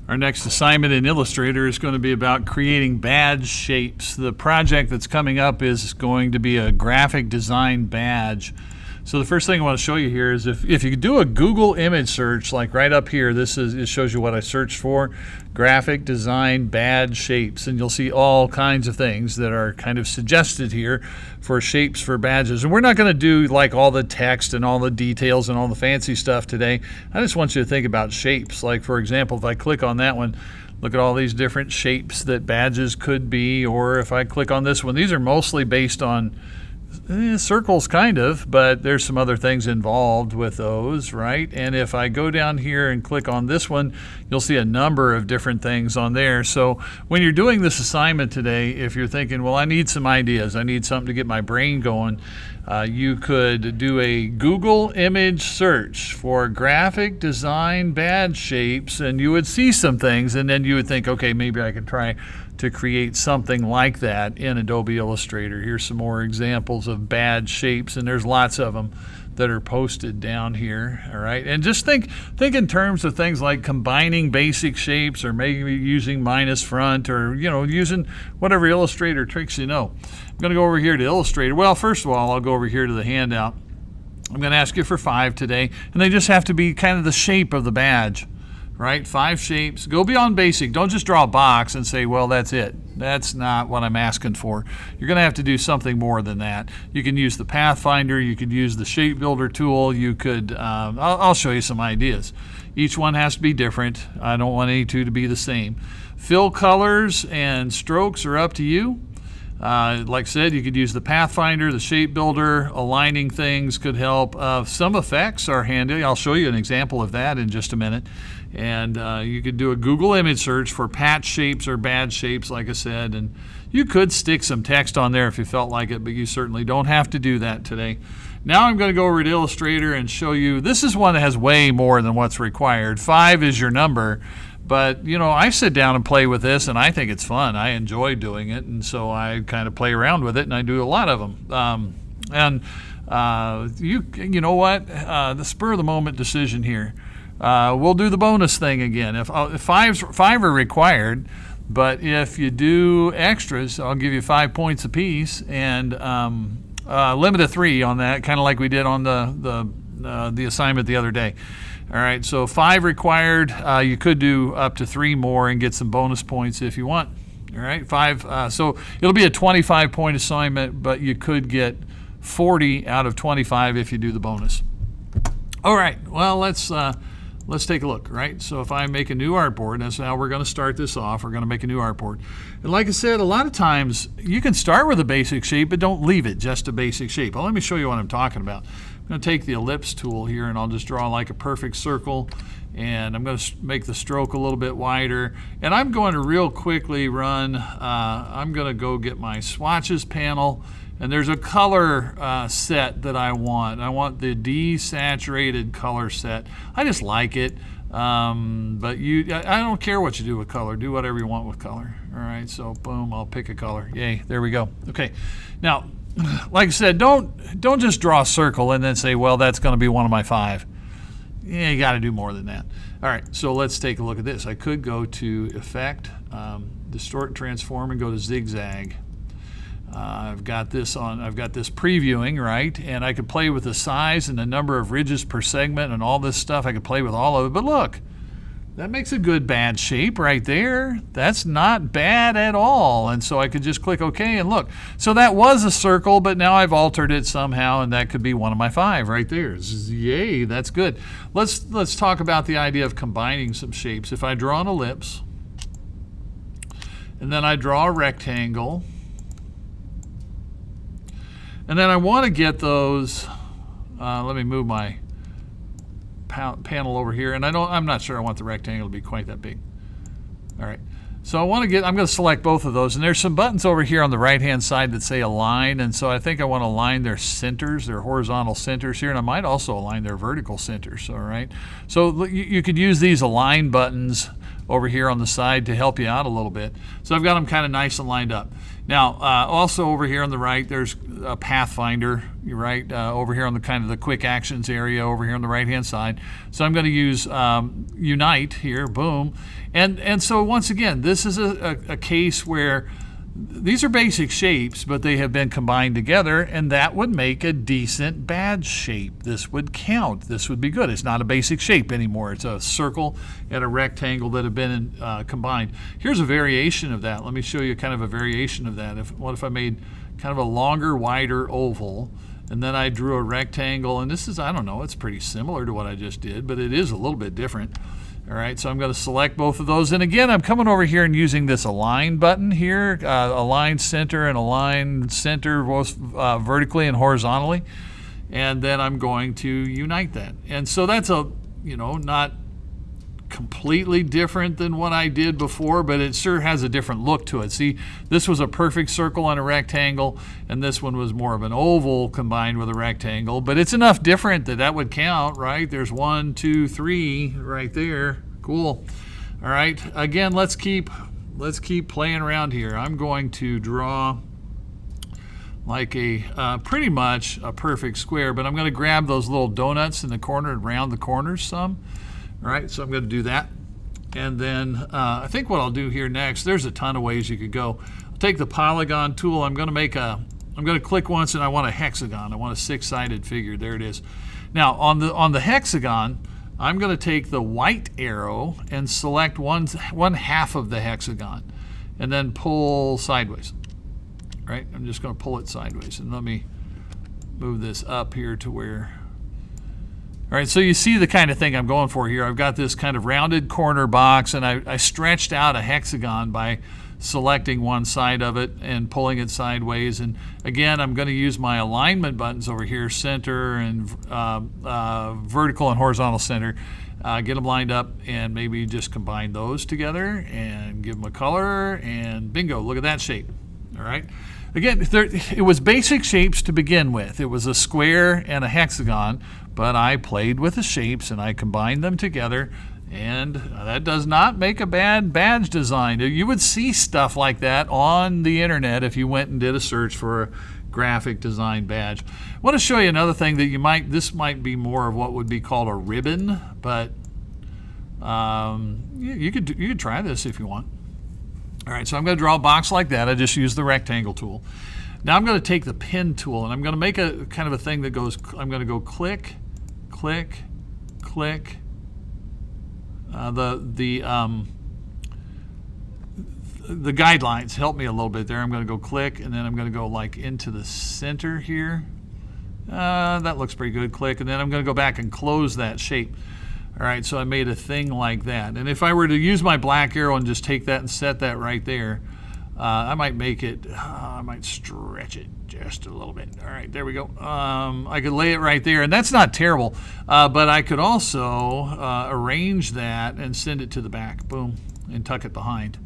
Our next assignment in Illustrator is going to be about creating badge shapes. The project that's coming up is going to be a graphic design badge. So the first thing I want to show you here is if you do a Google image search, like right up here, it shows you what I searched for, graphic design badge shapes, and you'll see all kinds of things that are kind of suggested here for shapes for badges. And we're not going to do like all the text and all the details and all the fancy stuff today. I just want you to think about shapes. Like for example, if I click on that one, look at all these different shapes that badges could be. Or if I click on this one, these are mostly based on circles kind of, but there's some other things involved with those, right? And if I go down here and click on this one, you'll see a number of different things on there. So when you're doing this assignment today, if you're thinking, well, I need some ideas, I need something to get my brain going, you could do a Google image search for graphic design badge shapes, and you would see some things, and then you would think, okay, maybe I can try to create something like that in Adobe Illustrator. Here's some more examples of badge shapes, and there's lots of them that are posted down here. All right, and just think in terms of things like combining basic shapes, or maybe using minus front, or using whatever Illustrator tricks you know. I'm going to go over here to Illustrator. Well, first of all, I'll go over here to the handout. I'm going to ask you for 5 today, and they just have to be kind of the shape of the badge. Right? 5 shapes. Go beyond basic. Don't just draw a box and say, well, that's it. That's not what I'm asking for. You're going to have to do something more than that. You can use the Pathfinder. You could use the Shape Builder tool. You could, I'll show you some ideas. Each one has to be different. I don't want any two to be the same. Fill colors and strokes are up to you. Like I said, you could use the Pathfinder, the Shape Builder. Aligning things could help. Some effects are handy. I'll show you an example of that in just a minute. And you could do a Google image search for patch shapes or badge shapes, like I said. And you could stick some text on there if you felt like it, but you certainly don't have to do that today. Now I'm going to go over to Illustrator and show you. This is one that has way more than what's required. 5 is your number. But, I sit down and play with this, and I think it's fun. I enjoy doing it, and so I kind of play around with it, and I do a lot of them. You know what? The spur-of-the-moment decision here. We'll do the bonus thing again. If 5 are required, but if you do extras, I'll give you 5 points apiece, and limit of 3 on that, kind of like we did on the assignment the other day. All right, so 5 required. You could do up to 3 more and get some bonus points if you want. All right, 5. So it'll be a 25-point assignment, but you could get 40 out of 25 if you do the bonus. All right, well, let's take a look, right? So if I make a new artboard, that's how we're going to start this off. We're going to make a new artboard. And like I said, a lot of times you can start with a basic shape, but don't leave it just a basic shape. Well, let me show you what I'm talking about. I'm going to take the ellipse tool here, and I'll just draw like a perfect circle, and I'm going to make the stroke a little bit wider. And I'm going to real quickly run, I'm going to go get my swatches panel, and there's a color set that I want. I want the desaturated color set. I just like it, but I don't care what you do with color. Do whatever you want with color. All right, so boom, I'll pick a color. Yay, there we go. Okay, now, like I said, don't just draw a circle and then say, well, that's going to be one of my 5. Yeah, you got to do more than that. All right, so let's take a look at this. I could go to Effect, Distort, Transform, and go to Zigzag. I've got this previewing, right? And I could play with the size and the number of ridges per segment and all this stuff. I could play with all of it. But look, that makes a good badge shape right there. That's not bad at all. And so I could just click OK and look. So that was a circle, but now I've altered it somehow, and that could be one of my 5 right there. Yay, that's good. Let's talk about the idea of combining some shapes. If I draw an ellipse, and then I draw a rectangle, and then I want to get those, let me move my panel over here, and I'm not sure I want the rectangle to be quite that big. All right, so I'm going to select both of those, and there's some buttons over here on the right hand side that say align, and so I think I want to align their centers, their horizontal centers here, and I might also align their vertical centers. All right, so you could use these align buttons over here on the side to help you out a little bit. So I've got them kind of nice and lined up. Now, also over here on the right, there's a pathfinder, right, over here on the kind of the quick actions area over here on the right-hand side. So I'm going to use Unite here, boom. And so once again, this is a case where these are basic shapes, but they have been combined together, and that would make a decent badge shape. This would count. This would be good. It's not a basic shape anymore. It's a circle and a rectangle that have been combined. Here's a variation of that. Let me show you kind of a variation of that. What if I made kind of a longer, wider oval, and then I drew a rectangle, and this is, I don't know, it's pretty similar to what I just did, but it is a little bit different. All right, so I'm going to select both of those. And again, I'm coming over here and using this align button here, align center and align center both vertically and horizontally. And then I'm going to unite that. And so that's not completely different than what I did before, but it sure has a different look to it. See, this was a perfect circle and a rectangle, and this one was more of an oval combined with a rectangle, but it's enough different that would count, right? There's 1, 2, 3 right there. Cool. All right, again, let's keep playing around here. I'm going to draw like a pretty much a perfect square, but I'm going to grab those little donuts in the corner and round the corners some. All right, so I'm going to do that. And then I think what I'll do here next, there's a ton of ways you could go. I'll take the polygon tool. I'm going to click once, and I want a hexagon. I want a 6-sided figure. There it is. Now on the hexagon, I'm going to take the white arrow and select one half of the hexagon, and then pull sideways. Right? I'm just going to pull it sideways, and let me move this up here to where. All right, so you see the kind of thing I'm going for here. I've got this kind of rounded corner box, and I stretched out a hexagon by selecting one side of it and pulling it sideways. And again, I'm going to use my alignment buttons over here, center and vertical and horizontal center. Get them lined up and maybe just combine those together and give them a color, and bingo, look at that shape. All right. Again, it was basic shapes to begin with. It was a square and a hexagon, but I played with the shapes and I combined them together, and that does not make a bad badge design. You would see stuff like that on the internet if you went and did a search for a graphic design badge. I want to show you another thing that this might be more of what would be called a ribbon, but you could try this if you want. All right, so I'm going to draw a box like that. I just used the rectangle tool. Now I'm going to take the pen tool, and I'm going to make a kind of a thing that goes, I'm going to go click, click, click. The guidelines help me a little bit there. I'm going to go click, and then I'm going to go like into the center here. That looks pretty good. Click, and then I'm going to go back and close that shape. All right, so I made a thing like that. And if I were to use my black arrow and just take that and set that right there, I might make it, I might stretch it just a little bit. All right, there we go. I could lay it right there, and that's not terrible. But I could also arrange that and send it to the back, boom, and tuck it behind.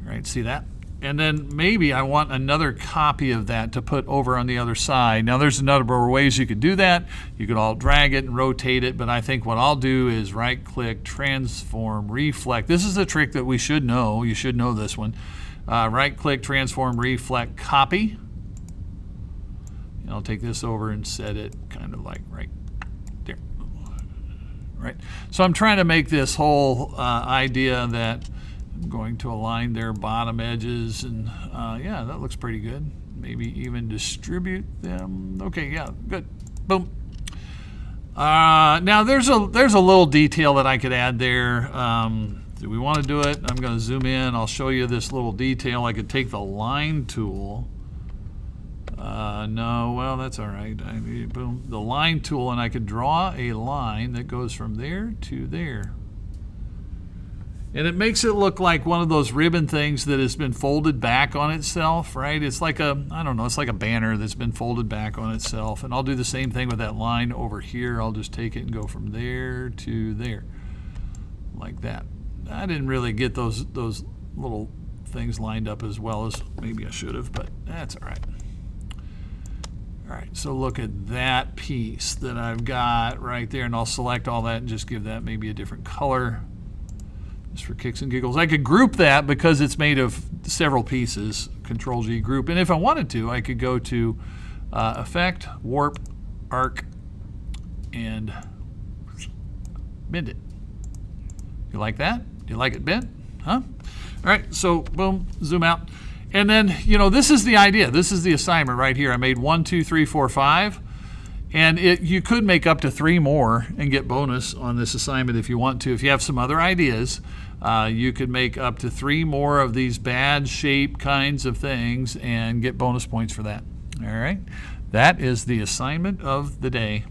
All right, see that? And then maybe I want another copy of that to put over on the other side. Now there's a number of ways you could do that. You could all drag it and rotate it, but I think what I'll do is right click, transform, reflect. This is a trick that we should know. You should know this one. Right click, transform, reflect, copy. And I'll take this over and set it kind of like right there. Right. So I'm trying to make this whole idea that I'm going to align their bottom edges, and yeah, that looks pretty good. Maybe even distribute them. Okay, yeah, good. Boom. Now there's a little detail that I could add there. Do we want to do it? I'm going to zoom in. I'll show you this little detail. I could take the line tool. No, well, that's all right. Boom, the line tool, and I could draw a line that goes from there to there. And it makes it look like one of those ribbon things that has been folded back on itself, right? It's like a, I don't know, it's like a banner that's been folded back on itself. And I'll do the same thing with that line over here. I'll just take it and go from there to there, like that. I didn't really get those little things lined up as well as maybe I should have, but that's all right. All right, so look at that piece that I've got right there, and I'll select all that and just give that maybe a different color. just for kicks and giggles. I could group that because it's made of several pieces. Control G, group. And if I wanted to, I could go to Effect, Warp, Arc, and bend it. You like that? You like it bent? Huh? All right, so boom, zoom out. And then, you know, this is the idea. This is the assignment right here. I made 1, 2, 3, 4, 5. And you could make up to 3 more and get bonus on this assignment if you want to. If you have some other ideas, you could make up to 3 more of these badge shape kinds of things and get bonus points for that. All right, that is the assignment of the day.